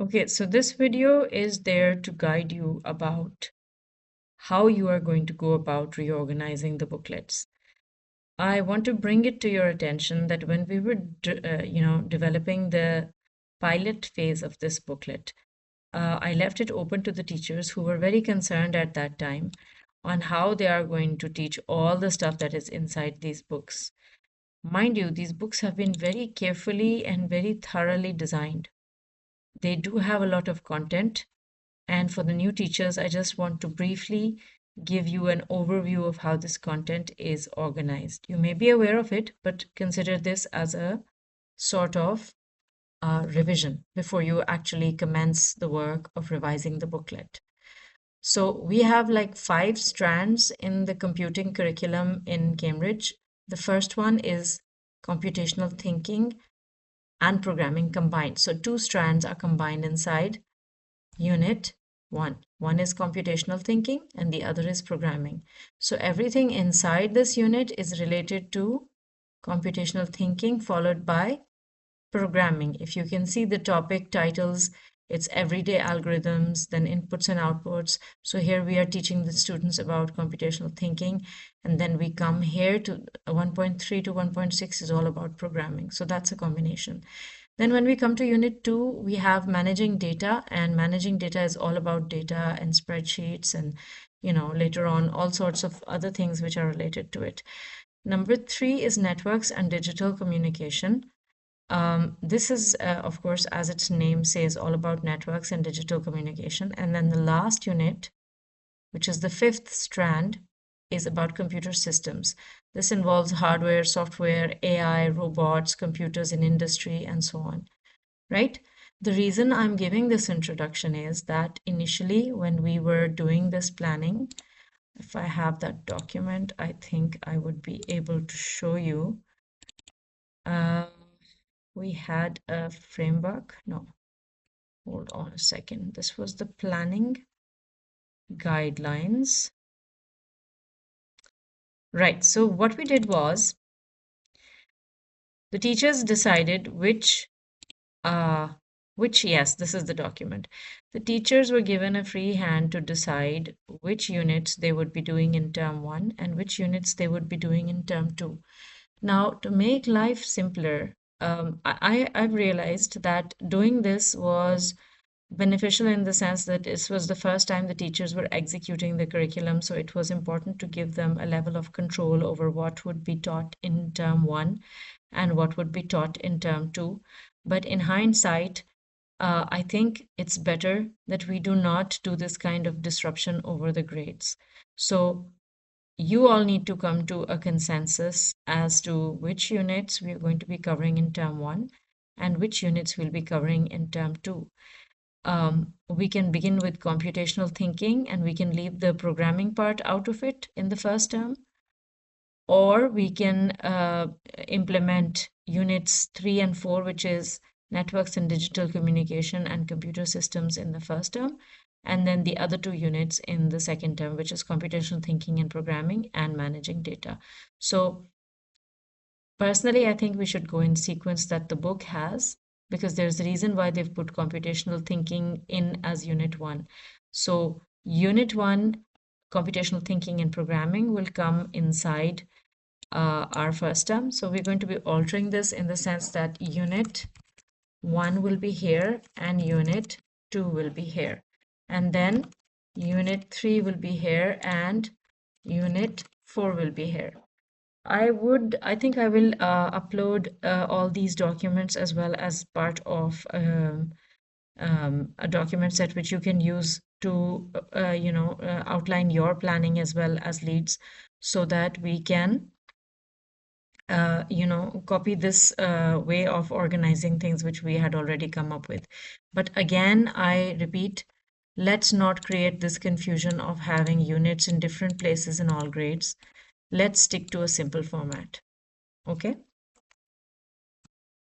Okay, so this video is there to guide you about how you are going to go about reorganizing the booklets. I want to bring it to your attention that when we were, developing the pilot phase of this booklet, I left it open to the teachers who were very concerned at that time on how they are going to teach all the stuff that is inside these books. Mind you, these books have been very carefully and very thoroughly designed. They do have a lot of content. And for the new teachers, I just want to briefly give you an overview of how this content is organized. You may be aware of it, but consider this as a sort of revision before you actually commence the work of revising the booklet. So we have like 5 strands in the computing curriculum in Cambridge. The first one is computational thinking and programming combined. So 2 strands are combined inside Unit 1. One is computational thinking and the other is programming. So everything inside this unit is related to computational thinking followed by programming. If you can see the topic titles, it's everyday algorithms, then inputs and outputs. So here we are teaching the students about computational thinking, and then we come here to 1.3 to 1.6 is all about programming. So that's a combination. Then when we come to unit 2, we have managing data, and managing data is all about data and spreadsheets and, later on all sorts of other things which are related to it. Number 3 is networks and digital communication. This is, of course, as its name says, all about networks and digital communication. And then the last unit, which is the 5th strand, is about computer systems. This involves hardware, software, AI, robots, computers in industry, and so on, right? The reason I'm giving this introduction is that initially when we were doing this planning, if I have that document, I think I would be able to show you. We had a framework. No, hold on a second. This was the planning guidelines. Right, so what we did was the teachers decided yes, this is the document. The teachers were given a free hand to decide which units they would be doing in term 1 and which units they would be doing in term 2. Now, to make life simpler, I've realized that doing this was beneficial in the sense that this was the first time the teachers were executing the curriculum, so it was important to give them a level of control over what would be taught in term 1 and what would be taught in term 2. But in hindsight, I think it's better that we do not do this kind of disruption over the grades. So you all need to come to a consensus as to which units we are going to be covering in term 1 and which units we'll be covering in term 2. We can begin with computational thinking and we can leave the programming part out of it in the first term, or we can implement units 3 and 4, which is networks and digital communication and computer systems in the first term, and then the other 2 units in the second term, which is computational thinking and programming and managing data. So personally, I think we should go in sequence that the book has, because there's a reason why they've put computational thinking in as unit 1. So unit 1, computational thinking and programming, will come inside our first term. So we're going to be altering this in the sense that unit 1 will be here and unit 2 will be here. And then unit 3 will be here and unit 4 will be here. I think I will upload all these documents as well as part of a document set which you can use to, outline your planning as well as leads, so that we can, copy this way of organizing things which we had already come up with. But again, I repeat, let's not create this confusion of having units in different places in all grades. Let's stick to a simple format. Okay.